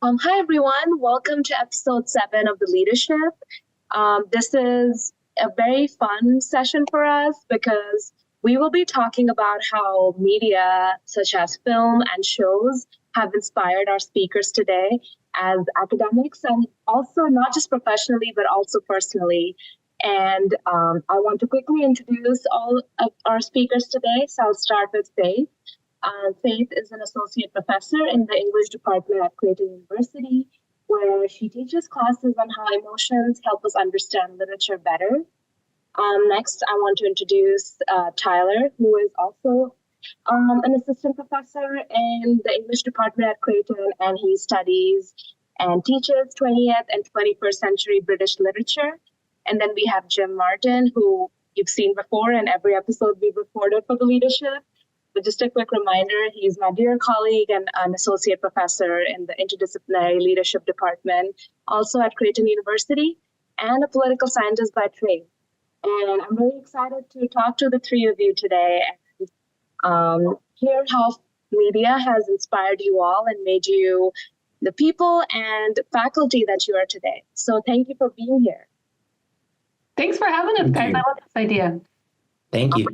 Hi, everyone. Welcome to episode 7 of the leadership. This is a very fun session for us because we will be talking about how media, such as film and shows, have inspired our speakers today as academics and also not just professionally, but also personally. And I want to quickly introduce all of our speakers today. So I'll start with Faith. Faith is an associate professor in the English department at Creighton University, where she teaches classes on how emotions help us understand literature better. Next, I want to introduce Tyler, who is also an assistant professor in the English department at Creighton, and he studies and teaches 20th and 21st century British literature. And then we have Jim Martin, who you've seen before in every episode we've recorded for the leadership. But just a quick reminder, he's my dear colleague and an associate professor in the interdisciplinary leadership department, also at Creighton University, and a political scientist by trade. And I'm really excited to talk to the three of you today and hear how media has inspired you all and made you the people and faculty that you are today. So thank you for being here. Thanks for having us, guys. I love this idea. Thank you.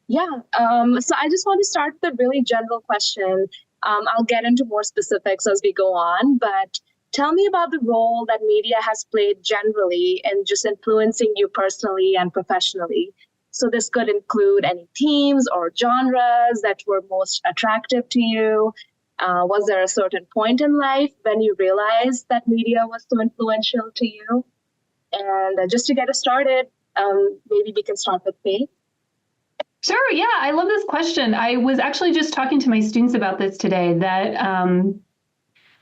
Yeah, so I just want to start with a really general question. I'll get into more specifics as we go on, but tell me about the role that media has played generally in just influencing you personally and professionally. So this could include any themes or genres that were most attractive to you. Was there a certain point in life when you realized that media was so influential to you? And just to get us started, maybe we can start with Faith. Sure. Yeah, I love this question. I was actually just talking to my students about this today, that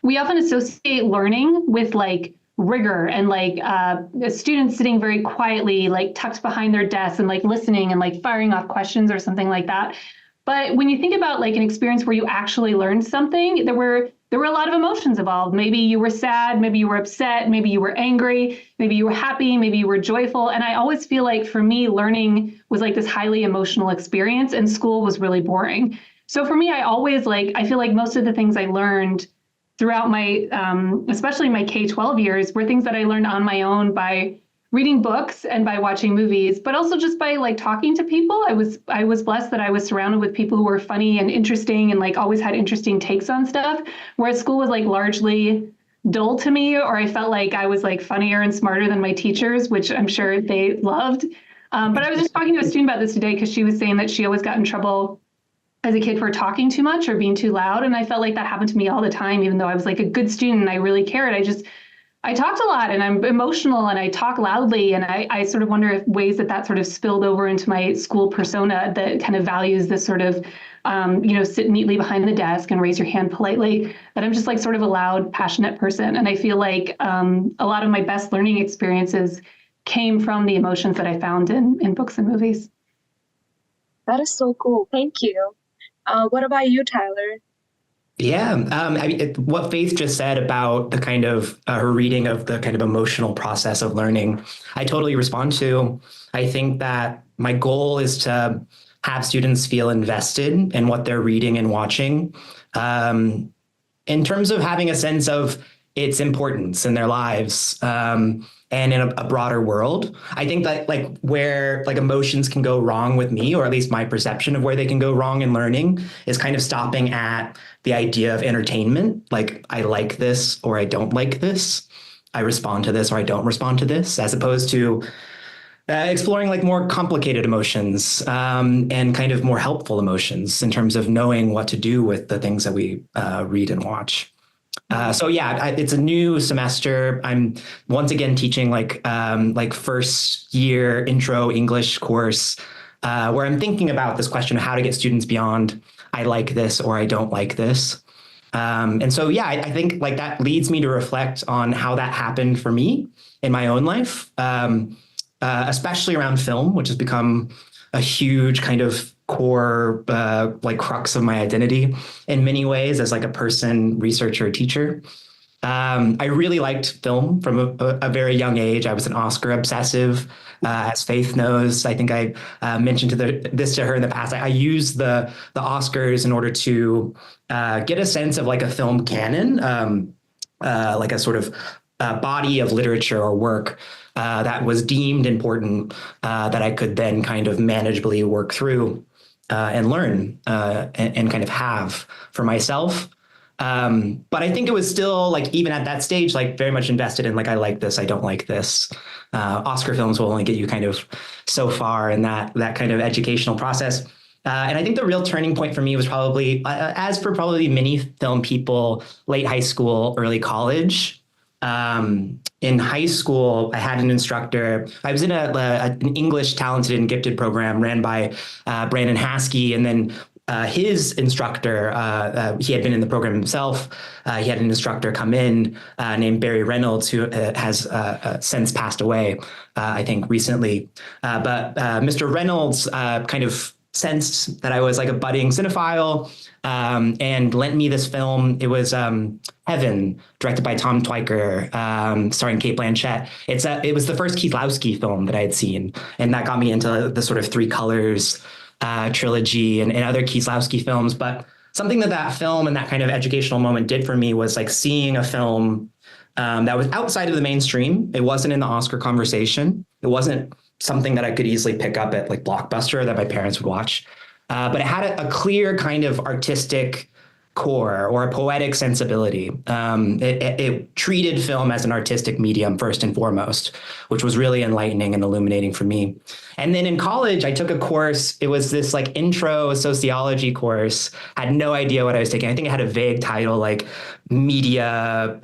we often associate learning with like rigor and like a student sitting very quietly, like tucked behind their desk and like listening and like firing off questions or something like that. But when you think about like an experience where you actually learned something, there were a lot of emotions involved. Maybe you were sad, maybe you were upset, maybe you were angry, maybe you were happy, maybe you were joyful. And I always feel like for me, learning was like this highly emotional experience, and school was really boring. So for me, I feel like most of the things I learned throughout my, especially my K-12 years, were things that I learned on my own by reading books and by watching movies, but also just by like talking to people. I was blessed that I was surrounded with people who were funny and interesting and like always had interesting takes on stuff, whereas school was like largely dull to me, or I felt like I was like funnier and smarter than my teachers, which I'm sure they loved. But I was just talking to a student about this today because she was saying that she always got in trouble as a kid for talking too much or being too loud. And I felt like that happened to me all the time, even though I was like a good student and I really cared. I talked a lot and I'm emotional and I talk loudly. And I sort of wonder if ways that sort of spilled over into my school persona that kind of values this sort of, sit neatly behind the desk and raise your hand politely, that I'm just like sort of a loud, passionate person. And I feel like a lot of my best learning experiences came from the emotions that I found in books and movies. That is so cool. Thank you. What about you, Tyler? Yeah, what Faith just said about the kind of her reading of the kind of emotional process of learning, I totally respond to. I think that my goal is to have students feel invested in what they're reading and watching, in terms of having a sense of its importance in their lives, and in a broader world. I think that like where like emotions can go wrong with me, or at least my perception of where they can go wrong in learning, is kind of stopping at the idea of entertainment. Like I like this or I don't like this. I respond to this or I don't respond to this, as opposed to exploring like more complicated emotions, and kind of more helpful emotions in terms of knowing what to do with the things that we read and watch. So yeah, it's a new semester. I'm once again teaching like first year intro English course, where I'm thinking about this question of how to get students beyond I like this or I don't like this. And so, yeah, I think like that leads me to reflect on how that happened for me in my own life, especially around film, which has become a huge kind of core like crux of my identity in many ways as like a person, researcher, teacher. I really liked film from a very young age. I was an Oscar obsessive, as Faith knows. I think I mentioned this to her in the past. I used the Oscars in order to get a sense of like a film canon, like a sort of body of literature or work that was deemed important, that I could then kind of manageably work through and learn and kind of have for myself. But I think it was still like, even at that stage, like very much invested in like, I like this, I don't like this. Oscar films will only get you kind of so far in that kind of educational process. And I think the real turning point for me was probably, as for probably many film people, late high school, early college. In high school, I had an instructor. I was in an English talented and gifted program ran by Brandon Haskey, and then his instructor, he had been in the program himself. He had an instructor come in named Barry Reynolds, who has since passed away, I think recently. But Mr. Reynolds kind of sensed that I was like a budding cinephile, and lent me this film. It was Heaven, directed by Tom Twyker, starring Cate Blanchett. It was the first Kieslowski film that I had seen, and that got me into the sort of Three Colors trilogy and other Kieslowski films. But something that film and that kind of educational moment did for me was like seeing a film that was outside of the mainstream. It wasn't in the Oscar conversation. It wasn't something that I could easily pick up at like Blockbuster that my parents would watch. But it had a clear kind of artistic core or a poetic sensibility. It treated film as an artistic medium first and foremost, which was really enlightening and illuminating for me. And then in college, I took a course. It was this like intro sociology course. I had no idea what I was taking. I think it had a vague title like media,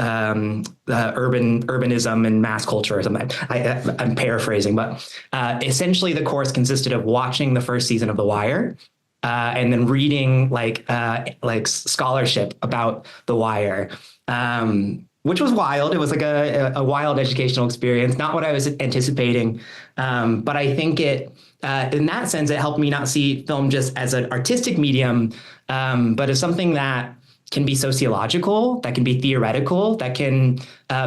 urbanism and mass culture or something. I'm paraphrasing, but essentially the course consisted of watching the first season of The Wire, and then reading like scholarship about The Wire, which was wild. It was like a wild educational experience, not what I was anticipating. But I think in that sense, it helped me not see film just as an artistic medium, but as something that can be sociological, that can be theoretical, that can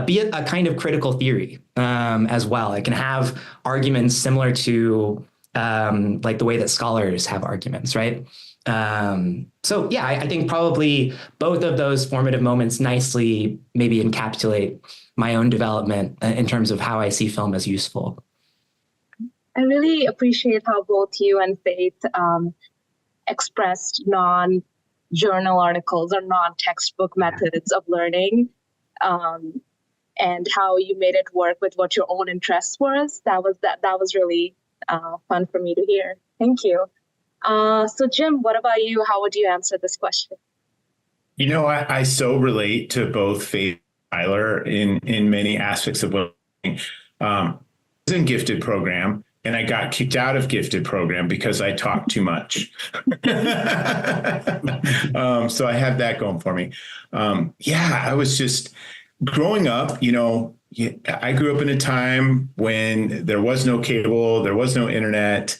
be a kind of critical theory as well. It can have arguments similar to like the way that scholars have arguments, right? So yeah, I think probably both of those formative moments nicely maybe encapsulate my own development in terms of how I see film as useful. I really appreciate how both you and Faith expressed non-journal articles or non-textbook methods of learning, and how you made it work with what your own interests was. That was really fun for me to hear. Thank you. So Jim, what about you? How would you answer this question? You know, I so relate to both Faith and Tyler in many aspects of learning. I was in gifted program, and I got kicked out of gifted program because I talked too much. So I have that going for me. I was just growing up, you know, I grew up in a time when there was no cable, there was no internet.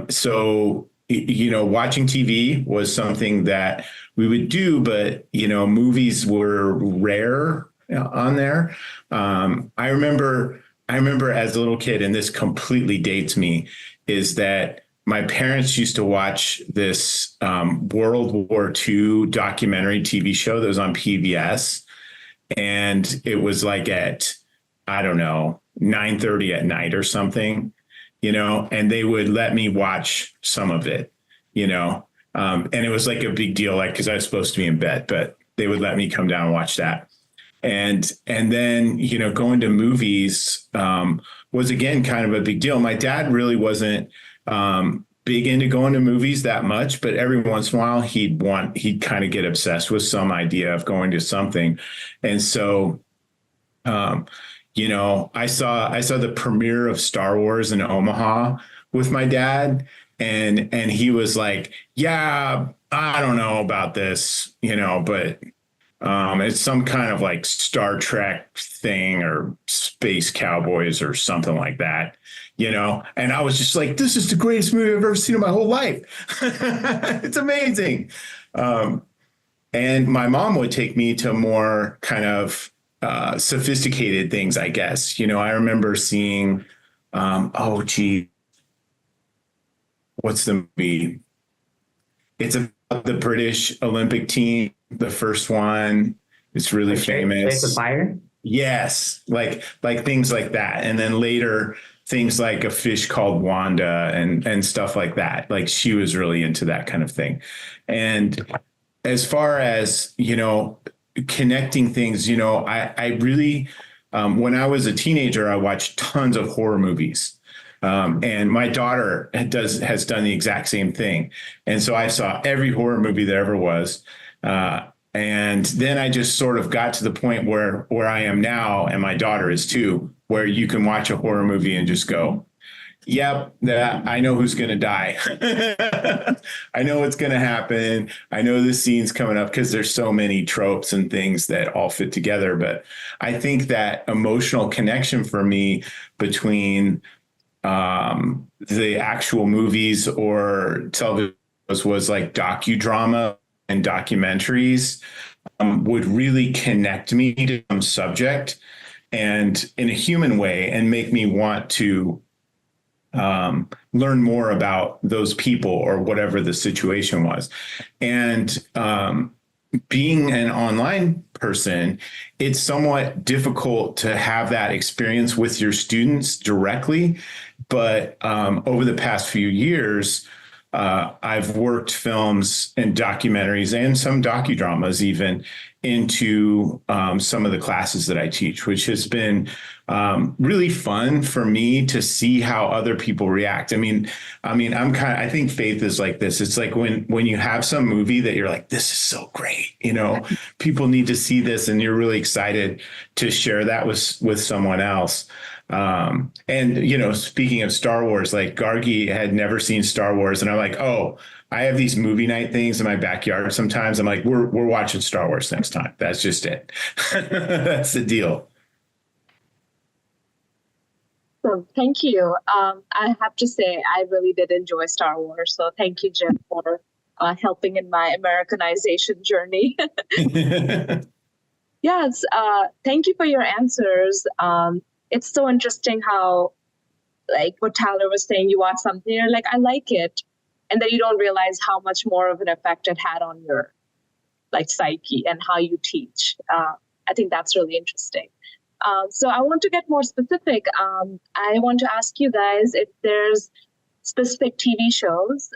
So, you know, watching TV was something that we would do, but, you know, movies were rare on there. I remember as a little kid, and this completely dates me, is that my parents used to watch this World War II documentary TV show that was on PBS. And it was like at, I don't know, 9:30 at night or something, you know, and they would let me watch some of it, you know, and it was like a big deal, like, because I was supposed to be in bed, but they would let me come down and watch that. And then, you know, going to movies was, again, kind of a big deal. My dad really wasn't big into going to movies that much, but every once in a while he'd kind of get obsessed with some idea of going to something. And so, you know, I saw the premiere of Star Wars in Omaha with my dad, and he was like, yeah, I don't know about this, you know, but it's some kind of like Star Trek thing or Space Cowboys or something like that, you know? And I was just like, this is the greatest movie I've ever seen in my whole life. It's amazing. And my mom would take me to more kind of sophisticated things, I guess. I remember seeing, oh, gee, what's the movie? It's about the British Olympic team, the first one. It's really famous. Chariots of Fire? Yes, like things like that. And then later, things like A Fish Called Wanda and stuff like that. Like she was really into that kind of thing. And as far as, connecting things, I really, when I was a teenager, I watched tons of horror movies. And my daughter has done the exact same thing. And so I saw every horror movie there ever was. And then I just sort of got to the point where I am now, and my daughter is too, where you can watch a horror movie and just go, yep, I know who's going to die. I know what's going to happen. I know this scene's coming up, because there's so many tropes and things that all fit together. But I think that emotional connection for me between the actual movies or television was like docudrama and documentaries would really connect me to some subject and in a human way, and make me want to learn more about those people or whatever the situation was. And being an online person, it's somewhat difficult to have that experience with your students directly. But over the past few years, I've worked films and documentaries and some docudramas even into some of the classes that I teach, which has been really fun for me to see how other people react. I think Faith is like this. It's like when you have some movie that you're like, this is so great, people need to see this, and you're really excited to share that with someone else. And speaking of Star Wars, like Gargi had never seen Star Wars, and I'm like, oh, I have these movie night things in my backyard sometimes. I'm like, we're watching Star Wars next time. That's just it. That's the deal. So thank you. I have to say, I really did enjoy Star Wars. So thank you, Jim, for helping in my Americanization journey. Yes, thank you for your answers. It's so interesting how, like what Tyler was saying, you watch something, you're like, I like it. And then you don't realize how much more of an effect it had on your psyche and how you teach. I think that's really interesting. So I want to get more specific. I want to ask you guys if there's specific TV shows,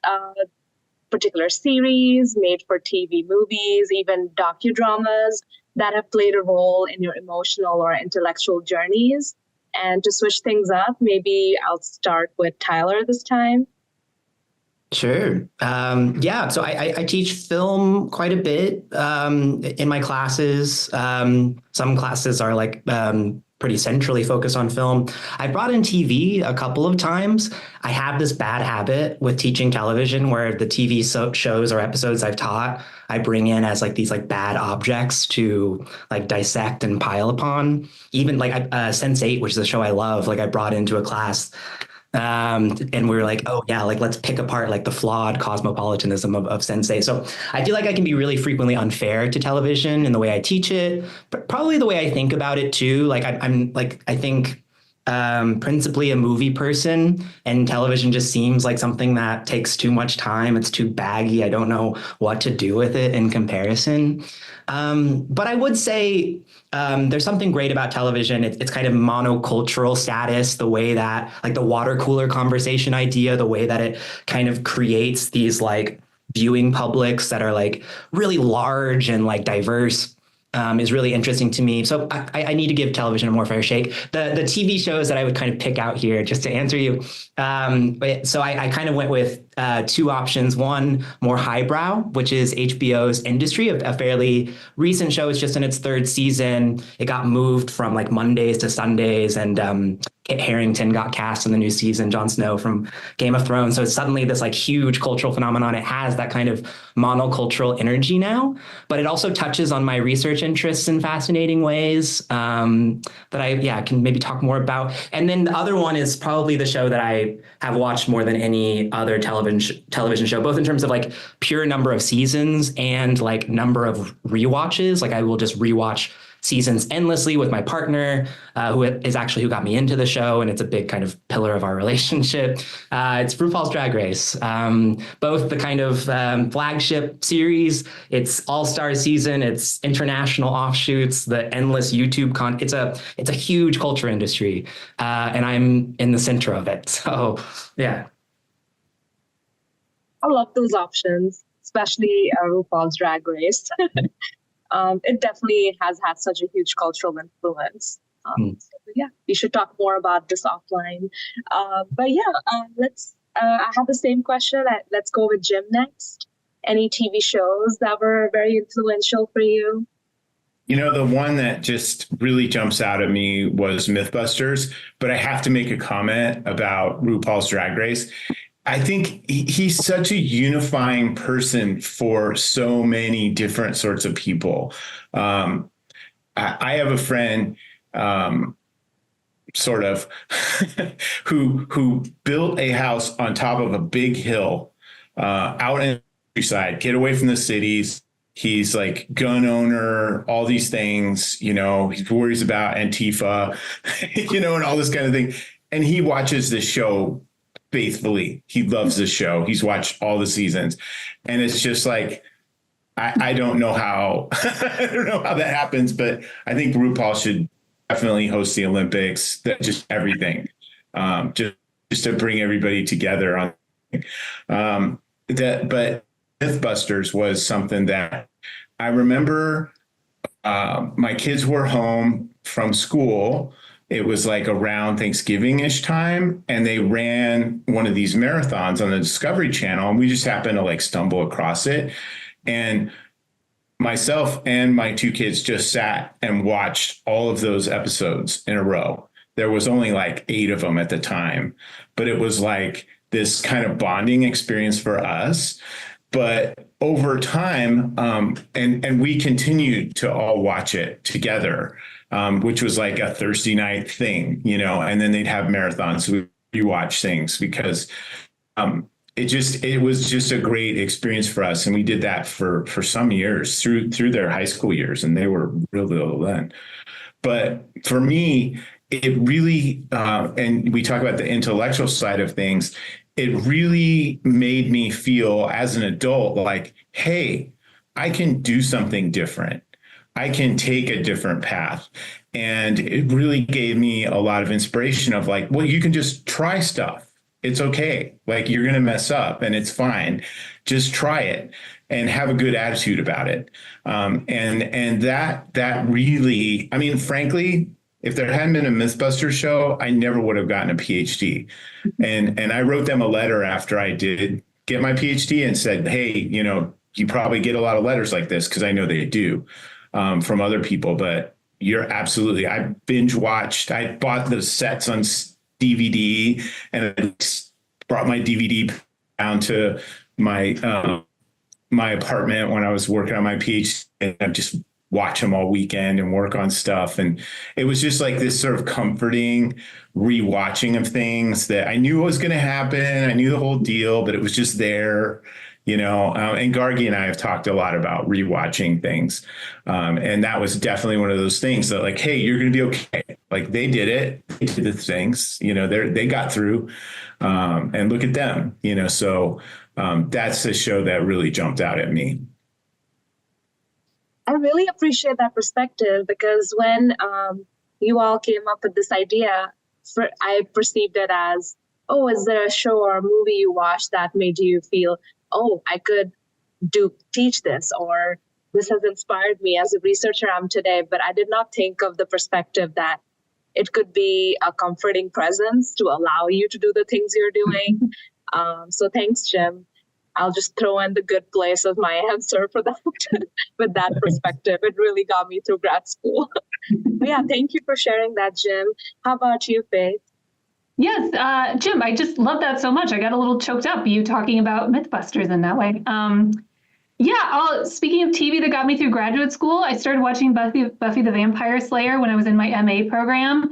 particular series, made for TV movies, even docudramas that have played a role in your emotional or intellectual journeys. And to switch things up, maybe I'll start with Tyler this time. Sure. So I teach film quite a bit in my classes. Some classes are pretty centrally focused on film. I brought in TV a couple of times. I have this bad habit with teaching television where the TV shows or episodes I've taught, I bring in as these bad objects to dissect and pile upon. Even Sense8, which is a show I love, I brought into a class. And we were like, oh yeah, let's pick apart the flawed cosmopolitanism of Sense8. So I feel like I can be really frequently unfair to television in the way I teach it, but probably the way I think about it too. I think principally a movie person, and television just seems like something that takes too much time. It's too baggy. I don't know what to do with it in comparison. But I would say there's something great about television. It's kind of monocultural status, the way that the water cooler conversation idea, the way that it kind of creates these viewing publics that are really large and diverse. Is really interesting to me. So I need to give television a more fair shake. The TV shows that I would kind of pick out here just to answer you. So I kind of went with two options. One, more highbrow, which is HBO's Industry, a fairly recent show. It's just in its third season. It got moved from Mondays to Sundays, and Kit Harington got cast in the new season, Jon Snow from Game of Thrones. So it's suddenly this huge cultural phenomenon. It has that kind of monocultural energy now, but it also touches on my research interests in fascinating ways that I can maybe talk more about. And then the other one is probably the show that I have watched more than any other television television show, both in terms of like pure number of seasons and like number of rewatches. Like I will just rewatch seasons endlessly with my partner, who got me into the show, and it's a big kind of pillar of our relationship. It's RuPaul's Drag Race, both the kind of flagship series, it's all-star season, it's international offshoots, the endless YouTube content. It's a huge culture industry, and I'm in the center of it. So yeah. I love those options, especially RuPaul's Drag Race. It definitely has had such a huge cultural influence. So yeah, we should talk more about this offline. But yeah, I have the same question. Let's go with Jim next. Any TV shows that were very influential for you? The one that just really jumps out at me was Mythbusters, but I have to make a comment about RuPaul's Drag Race. I think he's such a unifying person for so many different sorts of people. I have a friend, sort of, who built a house on top of a big hill out in the countryside, get away from the cities. He's like gun owner, all these things, he worries about Antifa, and all this kind of thing. And he watches this show faithfully. He loves the show. He's watched all the seasons. And it's just like, I don't know how, I don't know how that happens, but I think RuPaul should definitely host the Olympics, just everything, just to bring everybody together on that. But Mythbusters was something that I remember, my kids were home from school. It was like around Thanksgiving-ish time, and they ran one of these marathons on the Discovery Channel, and we just happened to like stumble across it. And myself and my two kids just sat and watched all of those episodes in a row. There was only like 8 of them at the time, but it was like this kind of bonding experience for us. But over time, and we continued to all watch it together, which was like a Thursday night thing, and then they'd have marathons. So we watch things because it was just a great experience for us. And we did that for some years through their high school years, and they were real little then. But for me, it really, and we talk about the intellectual side of things, it really made me feel as an adult like, hey, I can do something different. I can take a different path. And it really gave me a lot of inspiration of like, well, you can just try stuff. It's okay. Like, you're going to mess up and it's fine. Just try it and have a good attitude about it. And that really, I mean, frankly, if there hadn't been a Mythbusters show, I never would have gotten a PhD. And I wrote them a letter after I did get my PhD and said, hey, you probably get a lot of letters like this, because I know they do, from other people. But you're absolutely, I binge watched, I bought the sets on DVD and I brought my DVD down to my my apartment when I was working on my PhD, and I just watch them all weekend and work on stuff. And it was just like this sort of comforting rewatching of things that I knew was going to happen. I knew the whole deal, but it was just there, and Gargi and I have talked a lot about rewatching things. And that was definitely one of those things that like, hey, you're going to be okay. Like, they did it, they did the things, they got through, and look at them, so that's the show that really jumped out at me. I really appreciate that perspective, because when you all came up with this idea, I perceived it as, oh, is there a show or a movie you watched that made you feel, oh, I could teach this, or this has inspired me as a researcher I'm today. But I did not think of the perspective that it could be a comforting presence to allow you to do the things you're doing. So thanks, Jim. I'll just throw in the good place as my answer for that. With that perspective, it really got me through grad school. But yeah, thank you for sharing that, Jim. How about you, Faith? Yes, Jim, I just love that so much. I got a little choked up, you talking about Mythbusters in that way. Speaking of TV that got me through graduate school, I started watching Buffy the Vampire Slayer when I was in my MA program.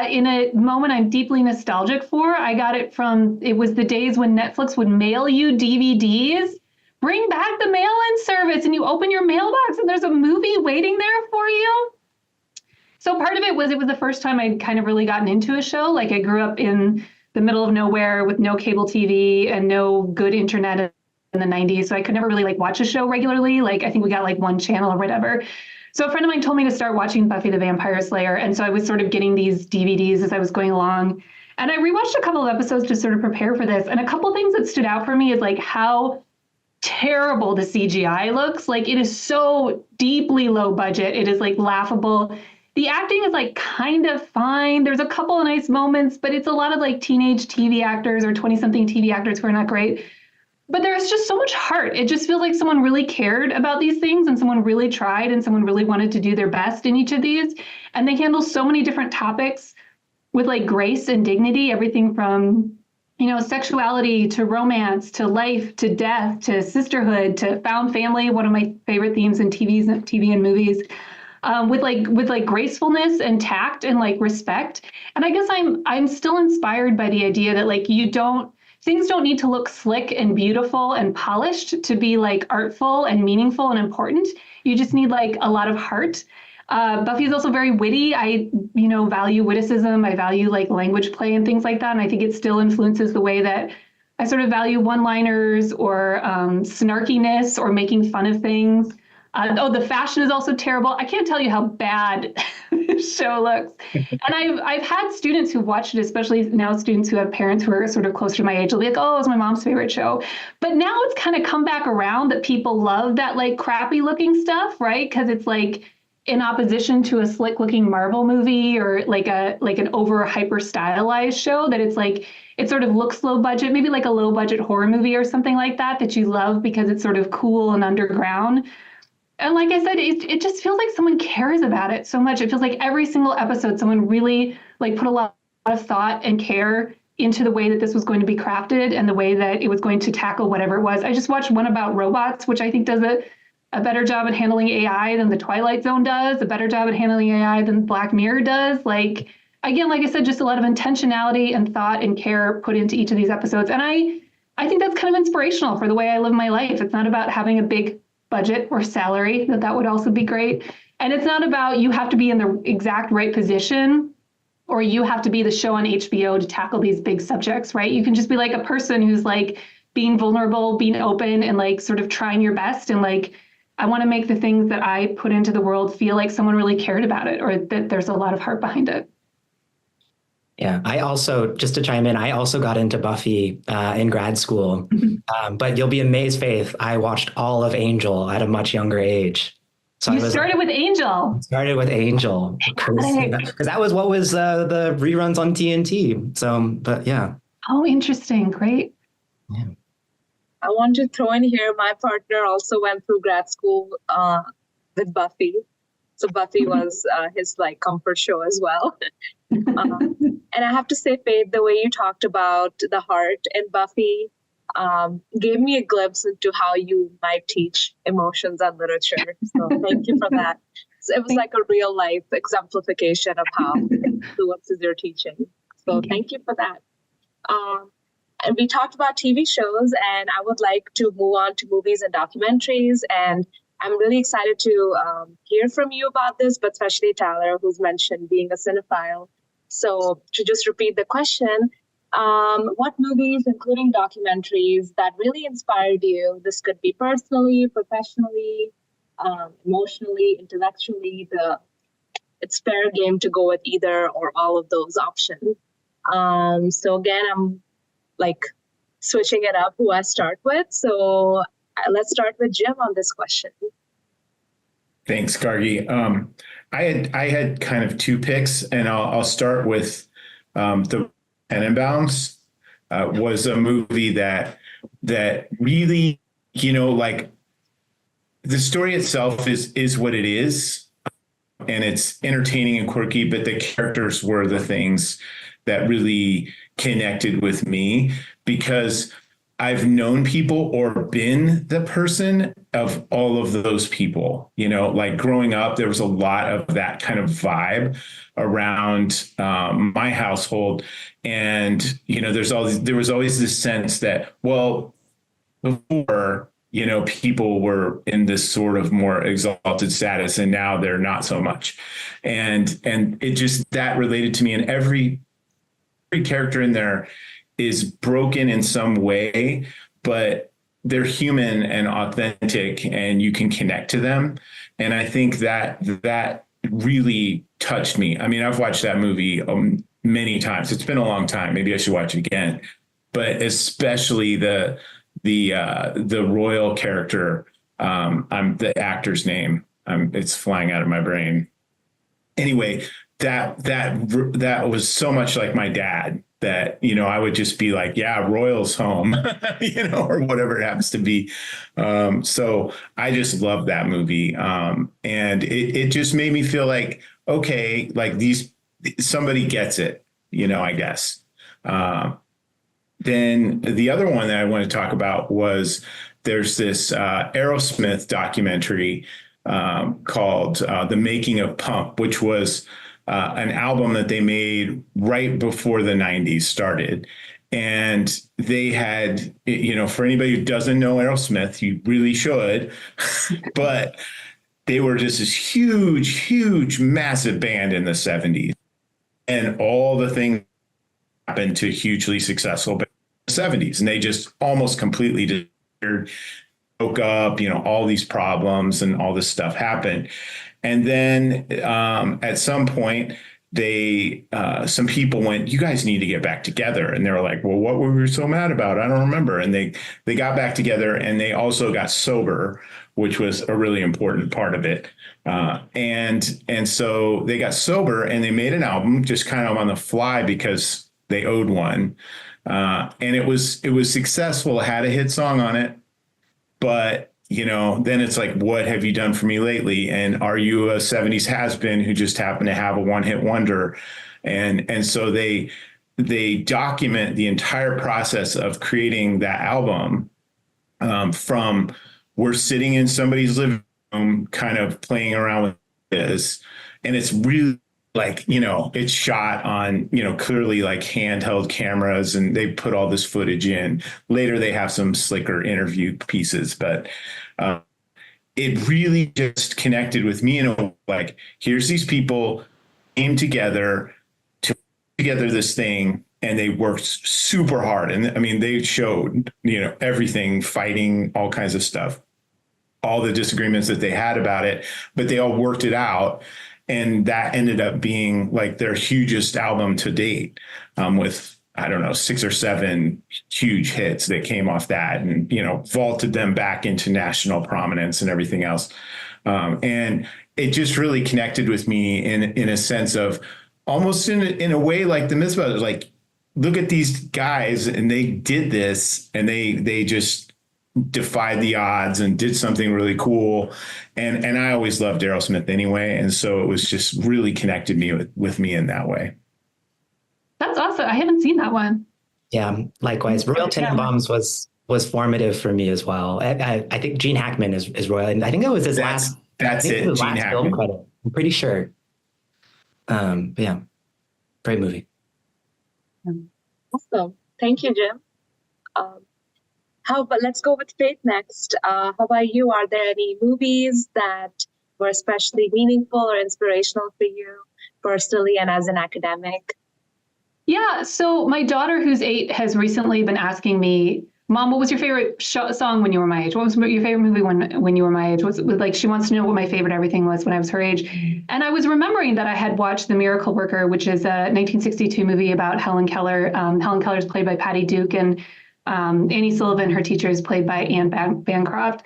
in a moment I'm deeply nostalgic for. I got it it was the days when Netflix would mail you DVDs. Bring back the mail-in service, and you open your mailbox and there's a movie waiting there for you. So part of it was the first time I'd kind of really gotten into a show. Like, I grew up in the middle of nowhere with no cable TV and no good internet in the 90s. So I could never really like watch a show regularly. Like, I think we got like one channel or whatever. So a friend of mine told me to start watching Buffy the Vampire Slayer. And so I was sort of getting these DVDs as I was going along. And I rewatched a couple of episodes to sort of prepare for this. And a couple of things that stood out for me is like how terrible the CGI looks. Like, it is so deeply low budget. It is like laughable. The acting is like kind of fine. There's a couple of nice moments, but it's a lot of like teenage TV actors or 20-something TV actors who are not great. But there's just so much heart. It just feels like someone really cared about these things, and someone really tried, and someone really wanted to do their best in each of these. And they handle so many different topics with like grace and dignity, everything from, you know, sexuality to romance to life to death to sisterhood to found family, one of my favorite themes in TV and movies, with like gracefulness and tact and like respect. And I guess I'm still inspired by the idea that like things don't need to look slick and beautiful and polished to be like artful and meaningful and important. You just need like a lot of heart. Buffy is also very witty. I, value witticism. I value like language play and things like that. And I think it still influences the way that I sort of value one-liners or snarkiness or making fun of things. The fashion is also terrible. I can't tell you how bad this show looks. And I've had students who watched it, especially now students who have parents who are sort of closer to my age. They'll be like, oh, it's my mom's favorite show. But now it's kind of come back around that people love that like crappy looking stuff, right? Because it's like in opposition to a slick looking Marvel movie or like an over hyper stylized show, that it's like it sort of looks low budget, maybe like a low budget horror movie or something like that you love because it's sort of cool and underground. And like I said, it just feels like someone cares about it so much. It feels like every single episode, someone really like put a lot of thought and care into the way that this was going to be crafted and the way that it was going to tackle whatever it was. I just watched one about robots, which I think does a better job at handling AI than The Twilight Zone does, a better job at handling AI than Black Mirror does. Like, again, like I said, just a lot of intentionality and thought and care put into each of these episodes. And I think that's kind of inspirational for the way I live my life. It's not about having a big budget or salary, that would also be great. And it's not about you have to be in the exact right position or you have to be the show on HBO to tackle these big subjects, right? You can just be like a person who's like being vulnerable, being open, and like sort of trying your best. And like, I want to make the things that I put into the world feel like someone really cared about it or that there's a lot of heart behind it. Yeah, I also, just to chime in, I also got into Buffy in grad school. But you'll be amazed, Faith, I watched all of Angel at a much younger age. So you started with Angel. Started with Angel because that was what was the reruns on TNT. So, but yeah. Oh, interesting. Great. Yeah. I want to throw in here, my partner also went through grad school with Buffy. So Buffy was his like comfort show as well. And I have to say, Faith, the way you talked about the heart in Buffy gave me a glimpse into how you might teach emotions and literature. So thank you for that. So it was like a real life exemplification of how it influences your teaching. So thank you for that. And we talked about TV shows, and I would like to move on to movies and documentaries. And I'm really excited to hear from you about this, but especially Tyler, who's mentioned being a cinephile. So to just repeat the question, what movies, including documentaries, that really inspired you? This could be personally, professionally, emotionally, intellectually. It's fair game to go with either or all of those options. So again, I'm like switching it up who I start with. So let's start with Jim on this question. Thanks, Gargi. I had kind of two picks, and I'll start with the Tenenbaums. Was a movie that really, like the story itself is what it is, and it's entertaining and quirky, but the characters were the things that really connected with me, because I've known people or been the person of all of those people. Like growing up, there was a lot of that kind of vibe around my household. And, there was always this sense that, well, before, people were in this sort of more exalted status, and now they're not so much. And it just, that related to me, and every character in there is broken in some way, but they're human and authentic, and you can connect to them. And I think that really touched me. I mean, I've watched that movie many times. It's been a long time. Maybe I should watch it again. But especially the royal character. I'm the actor's name. It's flying out of my brain. Anyway, that was so much like my dad that, I would just be like, yeah, Royal's home, or whatever it happens to be. So I just love that movie. And it just made me feel like, okay, like somebody gets it, I guess. Then the other one that I want to talk about was there's this Aerosmith documentary called The Making of Pump, which was an album that they made right before the 90s started. And they had, for anybody who doesn't know Aerosmith, you really should, but they were just this huge, massive band in the 70s. And all the things happened to hugely successful bands in the 70s. And they just almost completely disappeared, broke up, all these problems and all this stuff happened. And then at some point, some people went, you guys need to get back together. And they were like, well, what were we so mad about? I don't remember. And they got back together, and they also got sober, which was a really important part of it. And so they got sober, and they made an album just kind of on the fly because they owed one. And it was successful, it had a hit song on it, but then it's like, what have you done for me lately? And are you a 70s has-been who just happened to have a one-hit wonder? And so they document the entire process of creating that album, from we're sitting in somebody's living room kind of playing around with this. And it's really like, it's shot on, clearly like handheld cameras, and they put all this footage in. Later, they have some slicker interview pieces, but it really just connected with me. Like, here's these people came together to put together this thing, and they worked super hard. And I mean, they showed, everything, fighting all kinds of stuff, all the disagreements that they had about it, but they all worked it out. And that ended up being like their hugest album to date, with, I don't know, 6 or 7 huge hits that came off that, and, vaulted them back into national prominence and everything else. And it just really connected with me in a sense of almost in a way like the Mitzvah, like, look at these guys, and they did this, and they just defied the odds and did something really cool. And I always loved Aerosmith anyway. And so it was just really connected with me in that way. That's awesome. I haven't seen that one. Yeah, likewise. Royal Tenenbaums was formative for me as well. I think Gene Hackman is Royal. And I think that was his last. That's it. Gene Hackman. Film credit. I'm pretty sure. But yeah, great movie. Awesome. Thank you, Jim. But let's go with Faith next. How about you? Are there any movies that were especially meaningful or inspirational for you personally and as an academic? Yeah. So my daughter, who's 8, has recently been asking me, Mom, what was your favorite song when you were my age? What was your favorite movie when you were my age? Like, she wants to know what my favorite everything was when I was her age. And I was remembering that I had watched The Miracle Worker, which is a 1962 movie about Helen Keller. Helen Keller is played by Patty Duke, and Annie Sullivan, her teacher, is played by Anne Bancroft.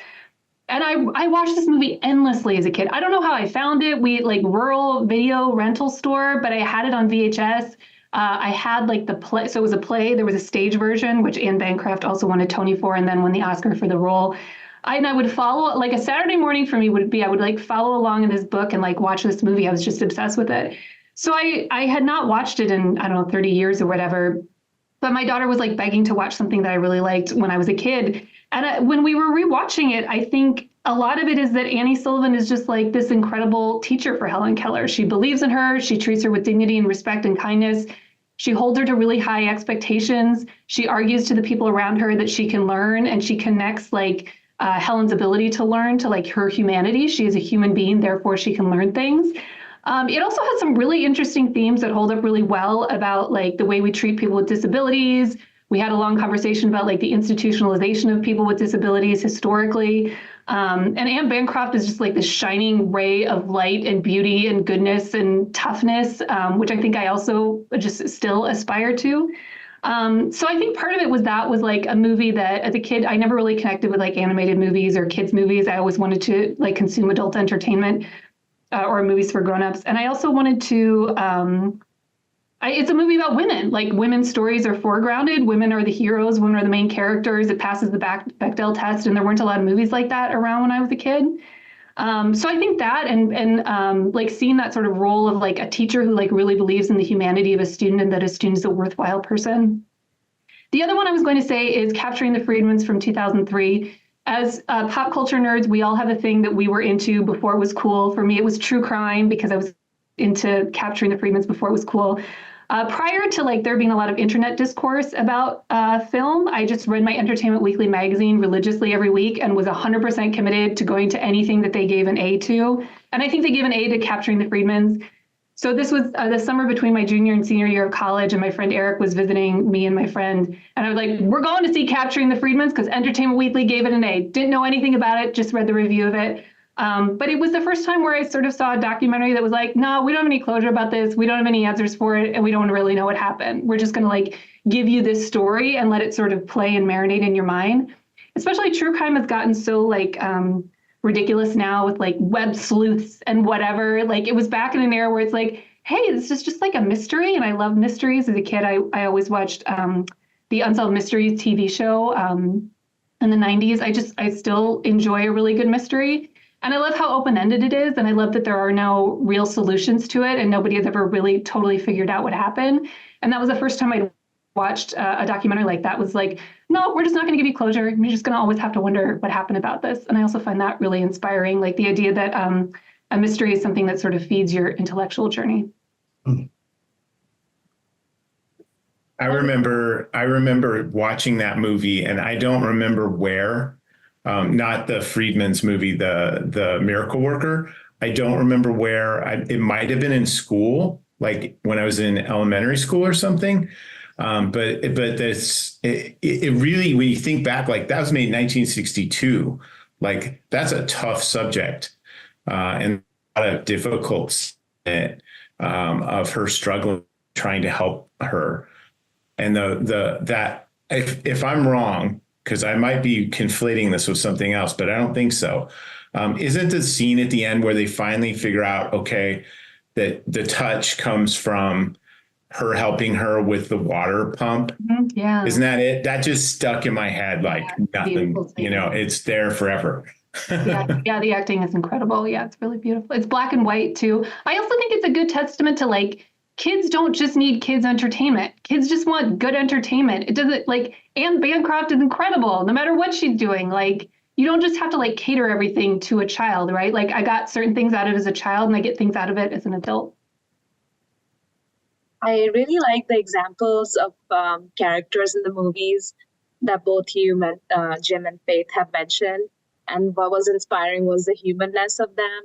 And I watched this movie endlessly as a kid. I don't know how I found it. We rural video rental store, but I had it on VHS. I had the play. So it was a play. There was a stage version, which Anne Bancroft also won a Tony for, and then won the Oscar for the role. I would follow, a Saturday morning for me would be, I would follow along in this book and watch this movie. I was just obsessed with it. So I had not watched it in, I don't know, 30 years or whatever. but my daughter was like begging to watch something that I really liked when I was a kid. And when we were rewatching it, I think a lot of it is that Annie Sullivan is just like this incredible teacher for Helen Keller. She believes in her. She treats her with dignity and respect and kindness. She holds her to really high expectations. She argues to the people around her that she can learn, and she connects like Helen's ability to learn to like her humanity. She is a human being, therefore she can learn things. It also has some really interesting themes that hold up really well about like the way we treat people with disabilities. We had a long conversation about like the institutionalization of people with disabilities historically. And Anne Bancroft is just like this shining ray of light and beauty and goodness and toughness, which I think I also just still aspire to. So I think part of it was like a movie that as a kid, I never really connected with like animated movies or kids movies. I always wanted to like consume adult entertainment or movies for grownups. And I also wanted to, it's a movie about women, like women's stories are foregrounded. Women are the heroes. Women are the main characters. It passes the Bechdel test. And there weren't a lot of movies like that around when I was a kid. So I think that and like seeing that sort of role of like a teacher who like really believes in the humanity of a student and that a student is a worthwhile person. The other one I was going to say is Capturing the Friedmans from 2003. As pop culture nerds, we all have a thing that we were into before it was cool. For me, it was true crime because I was into Capturing the Friedmans before it was cool. Prior to like there being a lot of internet discourse about film, I just read my Entertainment Weekly magazine religiously every week and was 100% committed to going to anything that they gave an A to. And I think they gave an A to Capturing the Friedmans. So this was the summer between my junior and senior year of college, and my friend Eric was visiting me and my friend. And I was like, we're going to see Capturing the Friedmans because Entertainment Weekly gave it an A. Didn't know anything about it, just read the review of it. But it was the first time where I sort of saw a documentary that was like, no, we don't have any closure about this. We don't have any answers for it. And we don't really know what happened. We're just going to like give you this story and let it sort of play and marinate in your mind. Especially true crime has gotten so like ridiculous now with like web sleuths and whatever. Like it was back in an era where it's like, hey, this is just like a mystery. And I love mysteries. As a kid, I always watched the Unsolved Mysteries TV show in the 90s. I still enjoy a really good mystery. And I love how open-ended it is. And I love that there are no real solutions to it. And nobody has ever really totally figured out what happened. And that was the first time I watched a documentary like that. Was like, no, we're just not going to give you closure. You're just going to always have to wonder what happened about this. And I also find that really inspiring. Like the idea that a mystery is something that sort of feeds your intellectual journey. I remember watching that movie, and I don't remember where. Not the Friedman's movie, the Miracle Worker. I don't remember where. It might have been in school, like when I was in elementary school or something. But this it really, when you think back, like that was made in 1962. Like that's a tough subject and a lot of difficult of her struggling, trying to help her, and that if I'm wrong, because I might be conflating this with something else, but I don't think so. Isn't the scene at the end where they finally figure out, okay, that the touch comes from her helping her with the water pump? Mm-hmm. Yeah. Isn't that it? That just stuck in my head like nothing, it's there forever. Yeah, the acting is incredible. Yeah, it's really beautiful. It's black and white too. I also think it's a good testament to like, kids don't just need kids entertainment. Kids just want good entertainment. It doesn't like Anne Bancroft is incredible no matter what she's doing. Like you don't just have to like cater everything to a child, right? Like I got certain things out of it as a child and I get things out of it as an adult. I really like the examples of characters in the movies that both you, Jim and Faith, have mentioned. And what was inspiring was the humanness of them,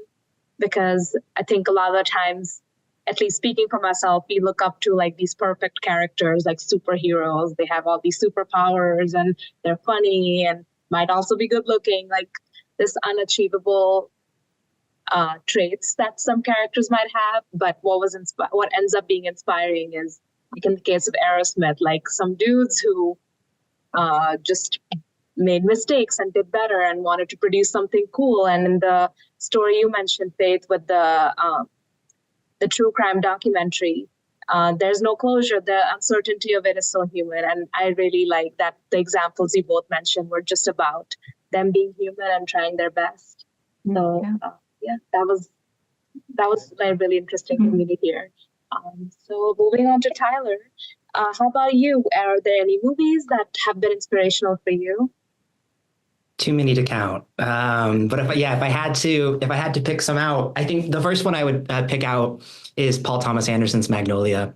because I think a lot of the times, at least speaking for myself, we look up to like these perfect characters, like superheroes. They have all these superpowers and they're funny and might also be good looking, like this unachievable traits that some characters might have. But what ends up being inspiring is, like in the case of Aerosmith, like some dudes who just made mistakes and did better and wanted to produce something cool. And in the story you mentioned, Faith, with the true crime documentary, there's no closure. The uncertainty of it is so human. And I really like that the examples you both mentioned were just about them being human and trying their best. So that was like really interesting for me to hear. So moving on to Tyler, how about you? Are there any movies that have been inspirational for you? Too many to count. But if I had to pick some out, I think the first one I would pick out is Paul Thomas Anderson's Magnolia,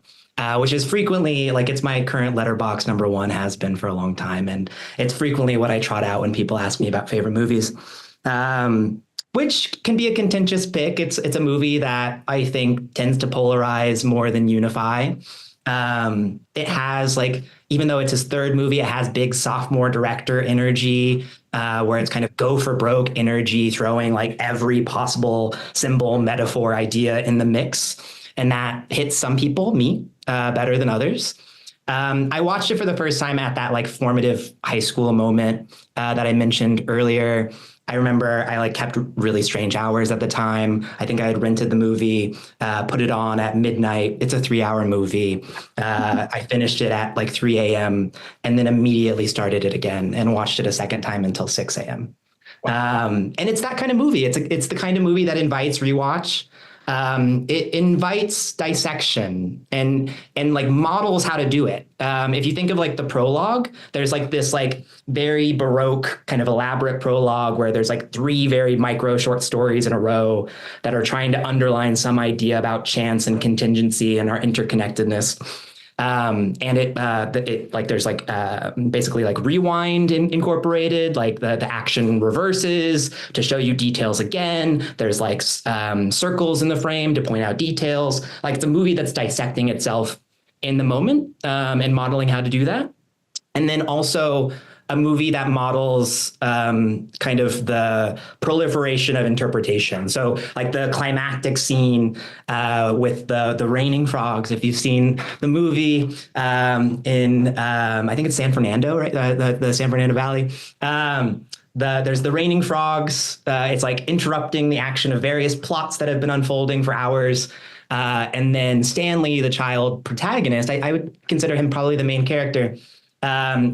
which is frequently like it's my current letterbox number one, has been for a long time, and it's frequently what I trot out when people ask me about favorite movies. Which can be a contentious pick. It's a movie that I think tends to polarize more than unify. It has like, even though it's his third movie, it has big sophomore director energy, where it's kind of go for broke energy, throwing like every possible symbol, metaphor, idea in the mix. And that hits some people, me, better than others. I watched it for the first time at that like formative high school moment that I mentioned earlier. I remember I like kept really strange hours at the time. I think I had rented the movie, put it on at midnight. It's a 3-hour movie. I finished it at like 3 a.m. and then immediately started it again and watched it a second time until 6 a.m. And it's that kind of movie. It's the kind of movie that invites rewatch. It invites dissection and like models how to do it. If you think of like the prologue, there's like this like very Baroque kind of elaborate prologue where there's like 3 very micro short stories in a row that are trying to underline some idea about chance and contingency and our interconnectedness. And it like there's like basically like rewind incorporated, like the action reverses to show you details again. There's like circles in the frame to point out details. Like it's a movie that's dissecting itself in the moment and modeling how to do that. And then also a movie that models kind of the proliferation of interpretation. So like the climactic scene with the raining frogs, if you've seen the movie in, I think it's San Fernando, right? The San Fernando Valley. There's the raining frogs. It's like interrupting the action of various plots that have been unfolding for hours. And then Stanley, the child protagonist, I would consider him probably the main character.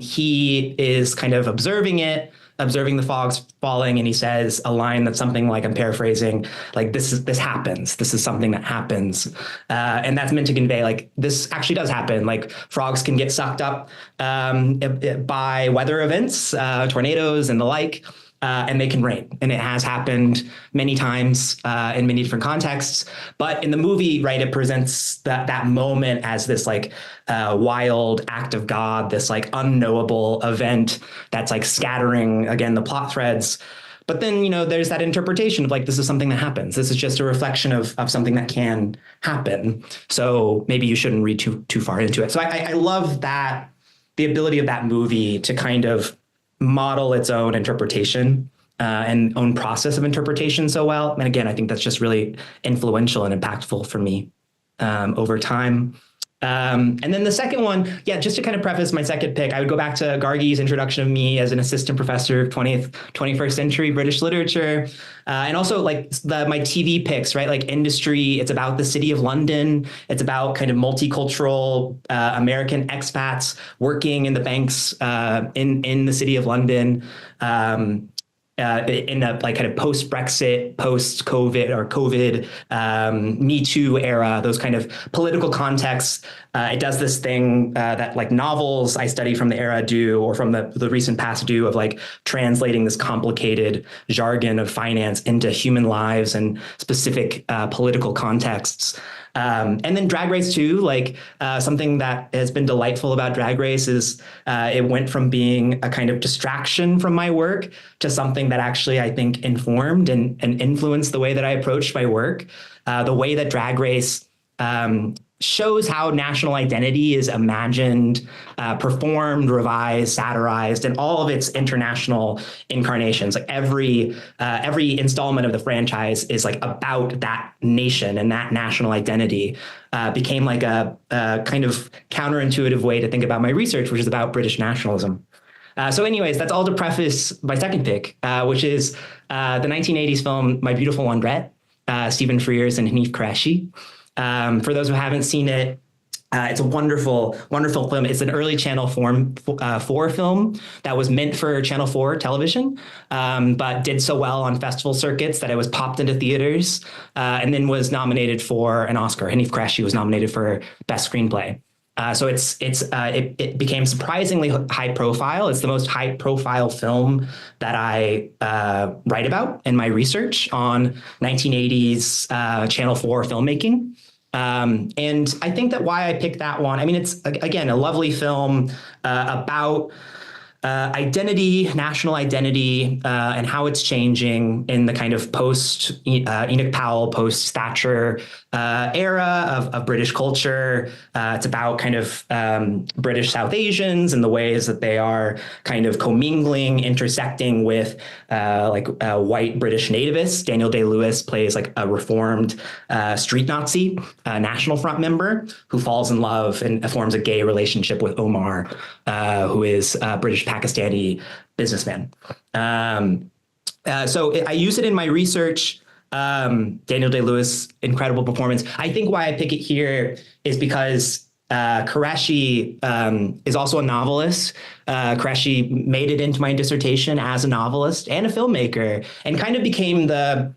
He is kind of observing the fogs falling, and he says a line that's something like, I'm paraphrasing, like this happens. This is something that happens. And that's meant to convey like this actually does happen. Like frogs can get sucked up by weather events, tornadoes and the like. And they can rain. And it has happened many times in many different contexts. But in the movie, right, it presents that moment as this like wild act of God, this like unknowable event that's like scattering, again, the plot threads. But then, there's that interpretation of like, this is something that happens. This is just a reflection of something that can happen. So maybe you shouldn't read too far into it. So I love that, the ability of that movie to kind of model its own interpretation and own process of interpretation so well. And again, I think that's just really influential and impactful for me over time. And then the second one, just to kind of preface my second pick, I would go back to Gargi's introduction of me as an assistant professor of 21st century British literature. And also like my TV picks, right? Like Industry, it's about the city of London. It's about kind of multicultural American expats working in the banks in the city of London. In a like kind of post-Brexit, post-COVID or COVID, Me Too era, those kind of political contexts. It does this thing that like novels I study from the era do, or from the recent past do, of like translating this complicated jargon of finance into human lives and specific political contexts. And then Drag Race too, like something that has been delightful about Drag Race is it went from being a kind of distraction from my work to something that actually I think informed and influenced the way that I approached my work. The way that Drag Race shows how national identity is imagined, performed, revised, satirized, and all of its international incarnations. Like every installment of the franchise is like about that nation and that national identity. Became like a kind of counterintuitive way to think about my research, which is about British nationalism. So anyways, that's all to preface my second pick, which is the 1980s film My Beautiful Laundrette, Stephen Frears and Hanif Qureshi. For those who haven't seen it, It's a wonderful, wonderful film. It's an early Channel 4 film that was meant for Channel 4 television, but did so well on festival circuits that it was popped into theaters, and then was nominated for an Oscar. Hanif Kureishi was nominated for Best Screenplay. So it became surprisingly high profile. It's the most high profile film that I write about in my research on 1980s Channel 4 filmmaking. And I think that why I picked that one, I mean, it's, again, a lovely film about identity, national identity, and how it's changing in the kind of post Enoch Powell, post Thatcher era of British culture. It's about kind of British South Asians and the ways that they are kind of commingling, intersecting with white British nativists. Daniel Day-Lewis plays like a reformed street Nazi, National Front member who falls in love and forms a gay relationship with Omar, who is British Pakistani businessman. So I use it in my research. Daniel Day-Lewis, incredible performance. I think why I pick it here is because Kureishi is also a novelist. Kureishi made it into my dissertation as a novelist and a filmmaker, and kind of became the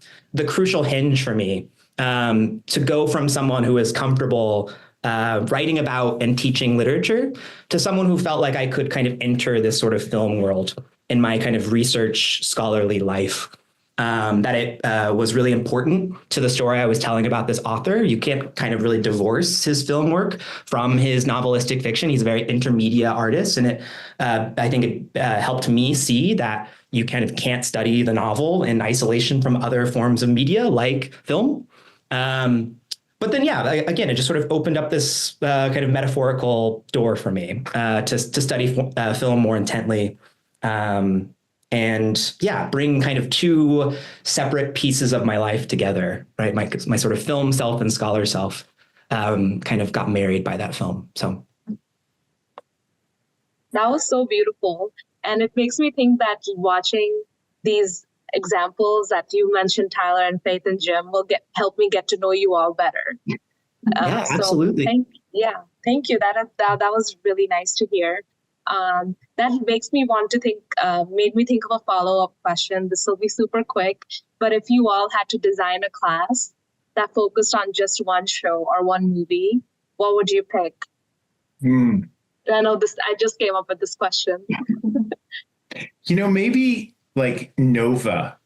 crucial hinge for me to go from someone who is comfortable writing about and teaching literature to someone who felt like I could kind of enter this sort of film world in my kind of research scholarly life. That it was really important to the story I was telling about this author. You can't kind of really divorce his film work from his novelistic fiction. He's a very intermedia artist, and I think it helped me see that you kind of can't study the novel in isolation from other forms of media like film. But then, yeah, again, it just sort of opened up this kind of metaphorical door for me to study film more intently. And yeah, bring kind of two separate pieces of my life together, right? My sort of film self and scholar self kind of got married by that film. So that was so beautiful. And it makes me think that watching these examples that you mentioned, Tyler and Faith and Jim, will help me get to know you all better. Yeah, absolutely. Thank you. That was really nice to hear. That makes me want to made me think of a follow-up question. This will be super quick, but if you all had to design a class that focused on just one show or one movie, what would you pick? I know I just came up with this question. Maybe like Nova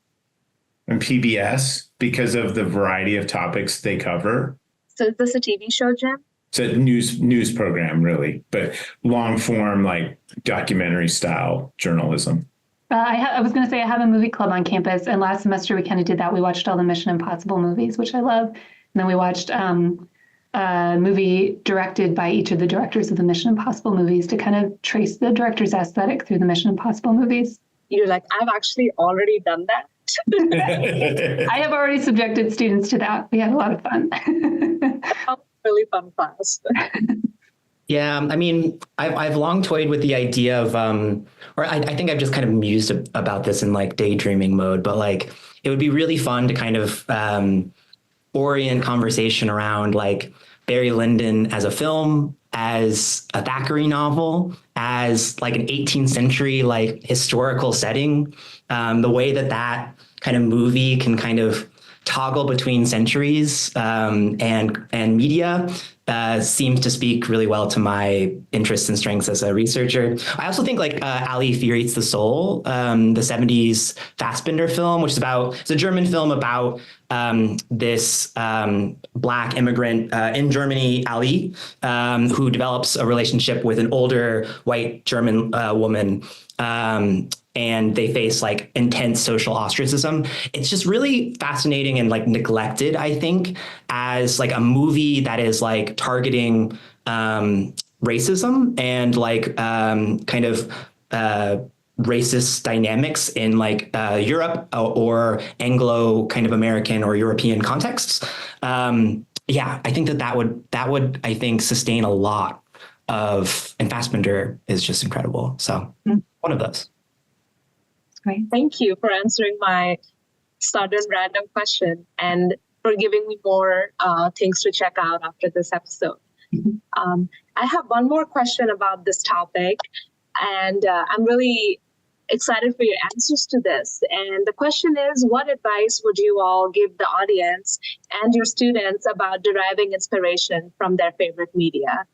and PBS, because of the variety of topics they cover. So is this a TV show, Jim? It's a news program, really, but long form, like documentary style journalism. I was going to say I have a movie club on campus, and last semester we kind of did that. We watched all the Mission Impossible movies, which I love, and then we watched a movie directed by each of the directors of the Mission Impossible movies to kind of trace the director's aesthetic through the Mission Impossible movies. You're like, I've actually already done that. I have already subjected students to that. We had a lot of fun. Really fun class. Yeah, I mean, I've long toyed with the idea of, or I think I've just kind of mused about this in like daydreaming mode, but like it would be really fun to kind of orient conversation around like Barry Lyndon as a film, as a Thackeray novel, as like an 18th century like historical setting, the way that kind of movie can kind of toggle between centuries and media seems to speak really well to my interests and strengths as a researcher. I also think like Ali Fear Eats the Soul, the 70s Fassbinder film, which is it's a German film about this Black immigrant in Germany, Ali, who develops a relationship with an older white German woman. And they face like intense social ostracism. It's just really fascinating and like neglected, I think, as like a movie that is like targeting racism and like kind of racist dynamics in like Europe or Anglo kind of American or European contexts. Yeah, I think that would I think sustain a lot of, and Fassbinder is just incredible. So one of those. Great. Thank you for answering my sudden random question and for giving me more things to check out after this episode. I have one more question about this topic, and I'm really excited for your answers to this. And the question is, what advice would you all give the audience and your students about deriving inspiration from their favorite media?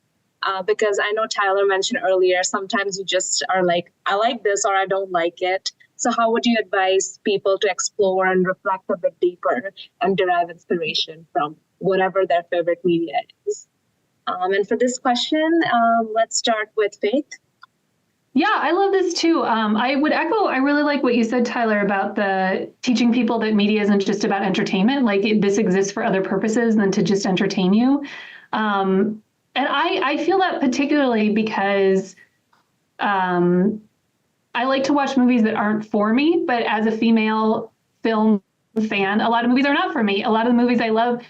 Because I know Tyler mentioned earlier, sometimes you just are like, I like this or I don't like it. So how would you advise people to explore and reflect a bit deeper and derive inspiration from whatever their favorite media is? And for this question, let's start with Faith. Yeah, I love this too. I would echo, I really like what you said, Tyler, about the teaching people that media isn't just about entertainment, like this exists for other purposes than to just entertain you. And I feel that particularly because I like to watch movies that aren't for me, but as a female film fan, a lot of movies are not for me. A lot of the movies I love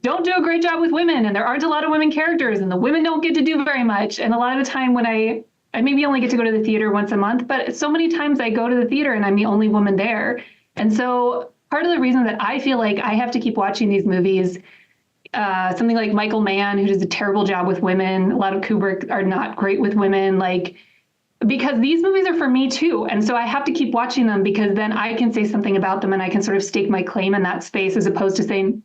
don't do a great job with women, and there aren't a lot of women characters, and the women don't get to do very much. And a lot of the time when I maybe only get to go to the theater once a month, but so many times I go to the theater and I'm the only woman there. And so part of the reason that I feel like I have to keep watching these movies, something like Michael Mann, who does a terrible job with women, a lot of Kubrick are not great with women, like, because these movies are for me too. And so I have to keep watching them because then I can say something about them and I can sort of stake my claim in that space, as opposed to saying,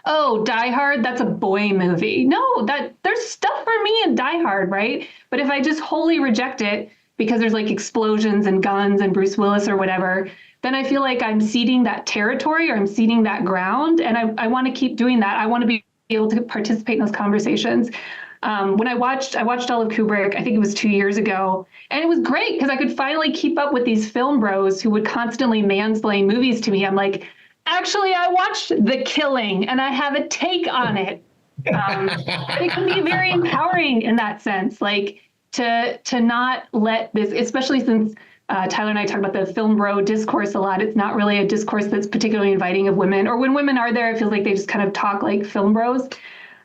oh, Die Hard, that's a boy movie. No, there's stuff for me in Die Hard, right? But if I just wholly reject it because there's like explosions and guns and Bruce Willis or whatever, then I feel like I'm ceding that territory or I'm ceding that ground. And I want to keep doing that. I want to be able to participate in those conversations. When I watched all of Kubrick, I think it was 2 years ago, and it was great because I could finally keep up with these film bros who would constantly mansplain movies to me. I'm like, actually, I watched The Killing and I have a take on it. It can be very empowering in that sense, like to not let this, especially since Tyler and I talk about the film bro discourse a lot. It's not really a discourse that's particularly inviting of women, or when women are there, it feels like they just kind of talk like film bros.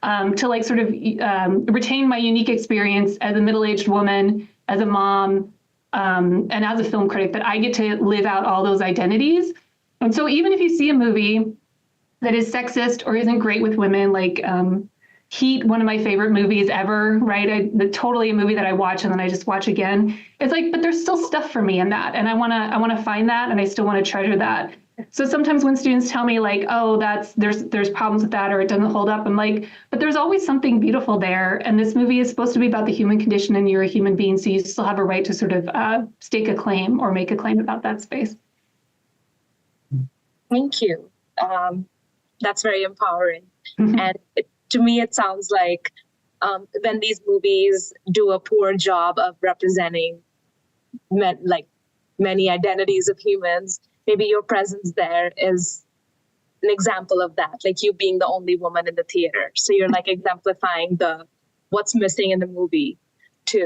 To like sort of retain my unique experience as a middle-aged woman, as a mom, and as a film critic, that I get to live out all those identities. And so even if you see a movie that is sexist or isn't great with women, like Heat, one of my favorite movies ever, right? Totally a movie that I watch and then I just watch again. It's like, but there's still stuff for me in that. And I wanna find that, and I still want to treasure that. So sometimes when students tell me like, oh, there's problems with that, or it doesn't hold up, I'm like, but there's always something beautiful there. And this movie is supposed to be about the human condition, and you're a human being, so you still have a right to sort of stake a claim or make a claim about that space. Thank you. That's very empowering. And to me, it sounds like when these movies do a poor job of representing many identities of humans, maybe your presence there is an example of that, like you being the only woman in the theater. So you're like exemplifying what's missing in the movie too.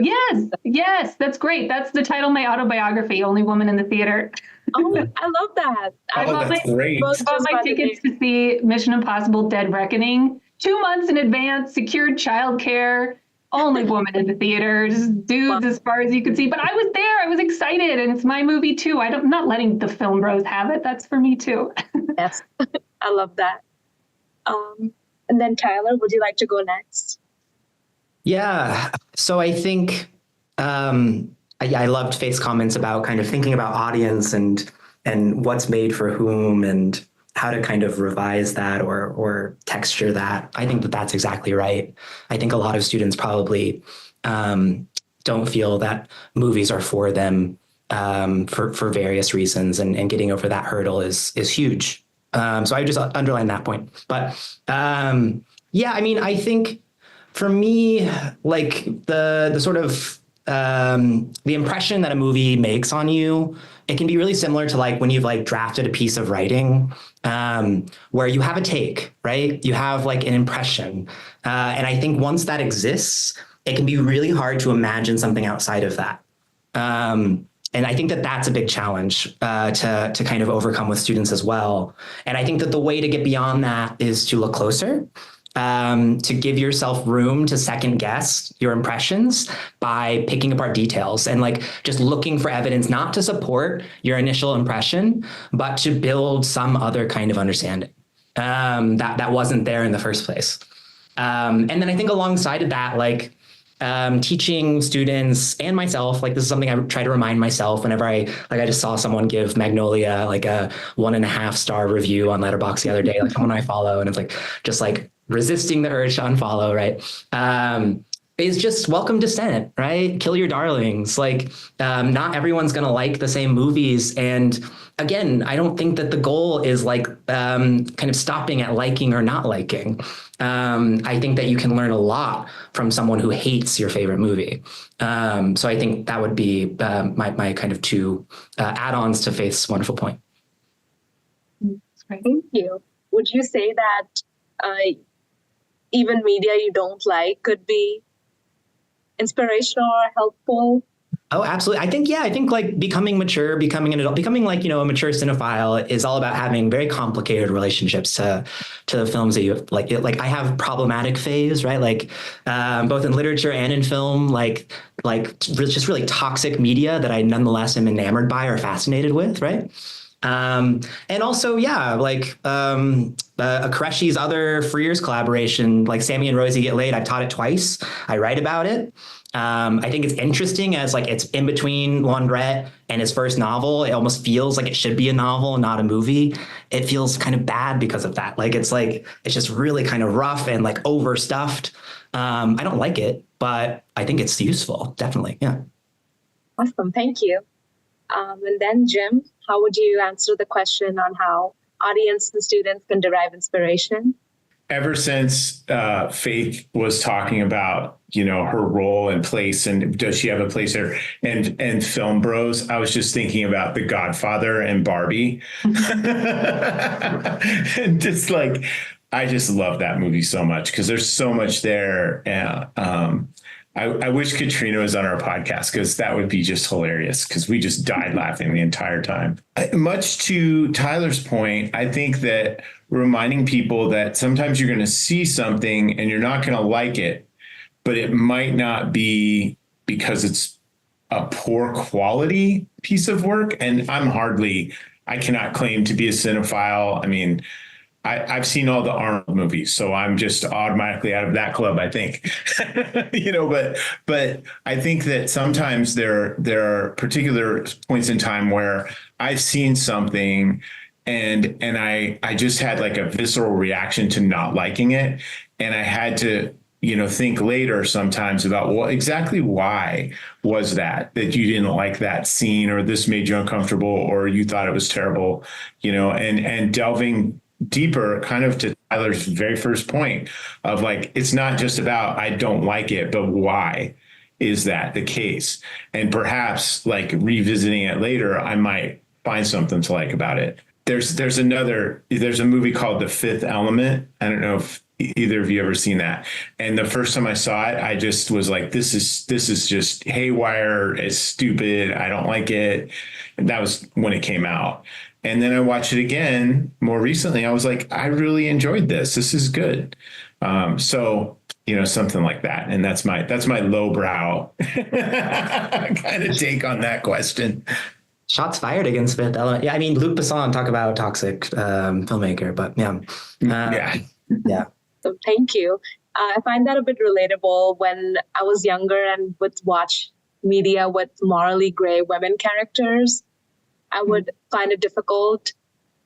Yes, that's great. That's the title of my autobiography, Only Woman in the Theater. Oh, I love that. I bought my tickets to see Mission Impossible Dead Reckoning 2 months in advance, secured childcare, only woman in the theater, just dudes as far as you could see. But I was there, I was excited, and it's my movie too. I'm not letting the film bros have it. That's for me too. Yes, I love that. And then Tyler, would you like to go next? Yeah, so I think I loved Faith's comments about kind of thinking about audience and what's made for whom and how to kind of revise that or texture that. I think that that's exactly right. I think a lot of students probably don't feel that movies are for them for various reasons, and getting over that hurdle is huge. So I just underline that point. But yeah, I mean, I think for me, like the sort of the impression that a movie makes on you, it can be really similar to like when you've like drafted a piece of writing where you have a take, right? You have like an impression. And I think once that exists, it can be really hard to imagine something outside of that. And I think that that's a big challenge to kind of overcome with students as well. And I think that the way to get beyond that is to look closer. To give yourself room to second guess your impressions by picking apart details and like just looking for evidence, not to support your initial impression, but to build some other kind of understanding that wasn't there in the first place. And then I think alongside of that, like teaching students and myself, like this is something I try to remind myself whenever I just saw someone give Magnolia like a 1.5-star review on Letterboxd the other day, like someone I follow, and it's like just like resisting the urge to unfollow, right? Is just welcome dissent, right? Kill your darlings. Like, not everyone's going to like the same movies. And again, I don't think that the goal is like kind of stopping at liking or not liking. I think that you can learn a lot from someone who hates your favorite movie. So I think that would be my kind of two add-ons to Faith's wonderful point. That's great. Thank you. Would you say that even media you don't like could be inspirational or helpful? Oh, absolutely. I think like becoming mature, becoming an adult, becoming like, a mature cinephile is all about having very complicated relationships to the films that you like. I have problematic phase, right? Like both in literature and in film, like just really toxic media that I nonetheless am enamored by or fascinated with, right? And also, like Qureshi's other Frears collaboration, like Sammy and Rosie Get Laid, I've taught it twice. I write about it. I think it's interesting as like it's in between Laundrette and his first novel. It almost feels like it should be a novel, not a movie. It feels kind of bad because of that. Like it's just really kind of rough and like overstuffed. I don't like it, but I think it's useful. Definitely. Yeah. Awesome. Thank you. And then Jim, how would you answer the question on how audience and students can derive inspiration? Ever since Faith was talking about, her role and place, and does she have a place there, and Film Bros, I was just thinking about The Godfather and Barbie. And just like, I just love that movie so much because there's so much there. I wish Katrina was on our podcast because that would be just hilarious because we just died laughing the entire time. Much to Tyler's point, I think that reminding people that sometimes you're going to see something and you're not going to like it, but it might not be because it's a poor quality piece of work. And I cannot claim to be a cinephile. I mean, I've seen all the Arnold movies, so I'm just automatically out of that club, I think. But I think that sometimes there are particular points in time where I've seen something and I just had like a visceral reaction to not liking it. And I had to, think later sometimes about exactly why was that you didn't like that scene, or this made you uncomfortable, or you thought it was terrible, and delving deeper kind of to Tyler's very first point of like, it's not just about, I don't like it, but why is that the case? And perhaps like revisiting it later, I might find something to like about it. There's a movie called The Fifth Element. I don't know if either of you ever seen that. And the first time I saw it, I just was like, this is just haywire. It's stupid. I don't like it. And that was when it came out. And then I watched it again more recently. I was like, I really enjoyed this. This is good. So, something like that. And that's my lowbrow kind of take on that question. Shots fired against Fifth Element. Yeah, I mean, Luc Besson, talk about a toxic filmmaker, but yeah. Yeah. So thank you. I find that a bit relatable. When I was younger and would watch media with morally gray women characters, I would find it difficult.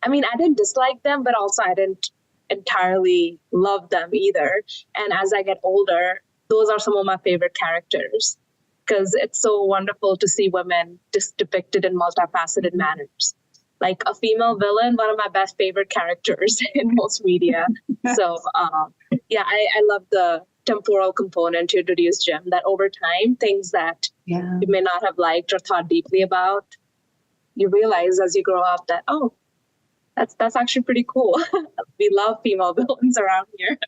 I mean, I didn't dislike them, but also I didn't entirely love them either. And as I get older, those are some of my favorite characters because it's so wonderful to see women just depicted in multifaceted manners. Like a female villain, one of my best favorite characters in most media. So, I love the temporal component to introduce Jim, that over time, things that you may not have liked or thought deeply about, you realize as you grow up that, oh, that's actually pretty cool. We love female villains around here.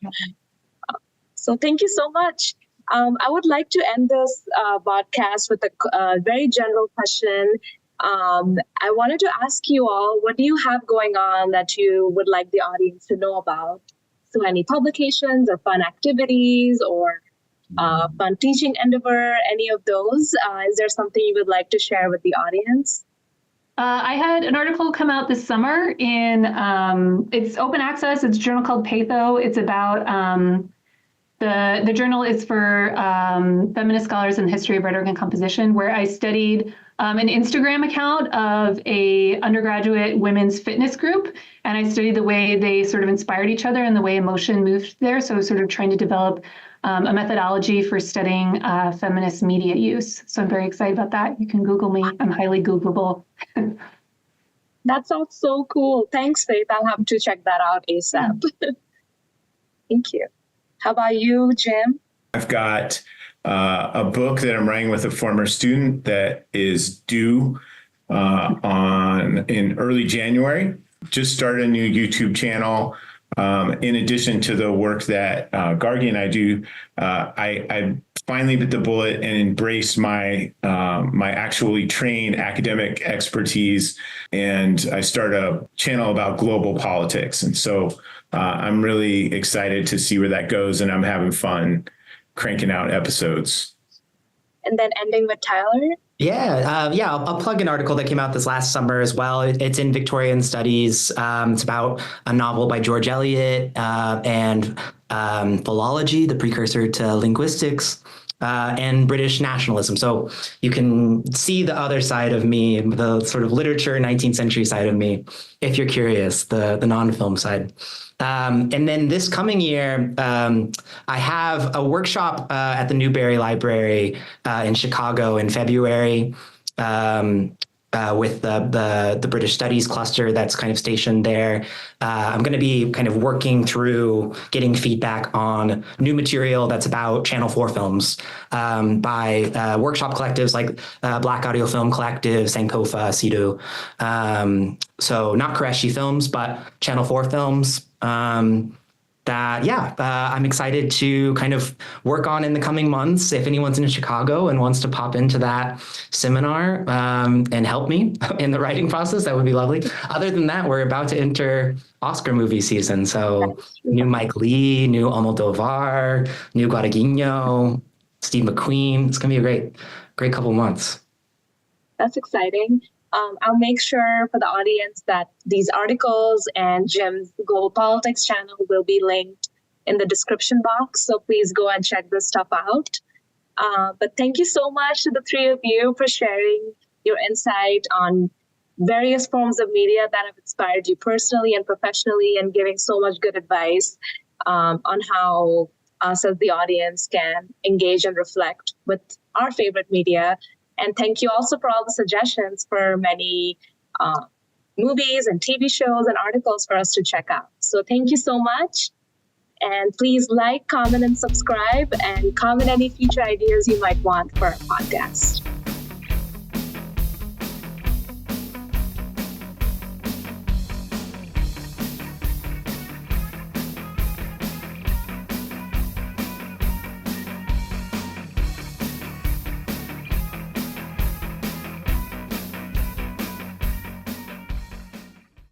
So thank you so much. I would like to end this podcast with a very general question. I wanted to ask you all, what do you have going on that you would like the audience to know about? So any publications or fun activities or fun teaching endeavor, any of those? Is there something you would like to share with the audience? I had an article come out this summer it's open access. It's a journal called Patho. It's about The journal is for feminist scholars in the history of rhetoric and composition, where I studied an Instagram account of a undergraduate women's fitness group. And I studied the way they sort of inspired each other and the way emotion moved there. So I was sort of trying to develop a methodology for studying feminist media use. So I'm very excited about that. You can Google me. I'm highly Googleable. That sounds so cool. Thanks, Faith. I'll have to check that out ASAP. Thank you. How about you, Jim? I've got a book that I'm writing with a former student that is due in early January. Just started a new YouTube channel. In addition to the work that Gargi and I do, I finally bit the bullet and embraced my actually trained academic expertise, and I started a channel about global politics. And so I'm really excited to see where that goes, and I'm having fun cranking out episodes. And then ending with Tyler. I'll plug an article that came out this last summer as well. It's in Victorian Studies. It's about a novel by George Eliot and philology, the precursor to linguistics, and British nationalism. So you can see the other side of me, the sort of literature 19th century side of me, if you're curious, the non-film side. And then this coming year, I have a workshop at the Newberry Library in Chicago in February with the British Studies cluster that's kind of stationed there. I'm going to be kind of working through getting feedback on new material that's about Channel 4 films by workshop collectives like Black Audio Film Collective, Sankofa, Sido. So not Qureshi films, but Channel 4 films. I'm excited to kind of work on in the coming months. If anyone's in Chicago and wants to pop into that seminar and help me in the writing process, that would be lovely. Other than that, we're about to enter Oscar movie season. So new Mike Lee, new Almodovar, new Guadagnino, Steve McQueen. It's going to be a great couple months. That's exciting. I'll make sure for the audience that these articles and Jim's Global Politics channel will be linked in the description box. So please go and check this stuff out. But thank you so much to the three of you for sharing your insight on various forms of media that have inspired you personally and professionally, and giving so much good advice on how us as the audience can engage and reflect with our favorite media. And thank you also for all the suggestions for many movies and TV shows and articles for us to check out. So thank you so much. And please like, comment, and subscribe, and comment any future ideas you might want for our podcast.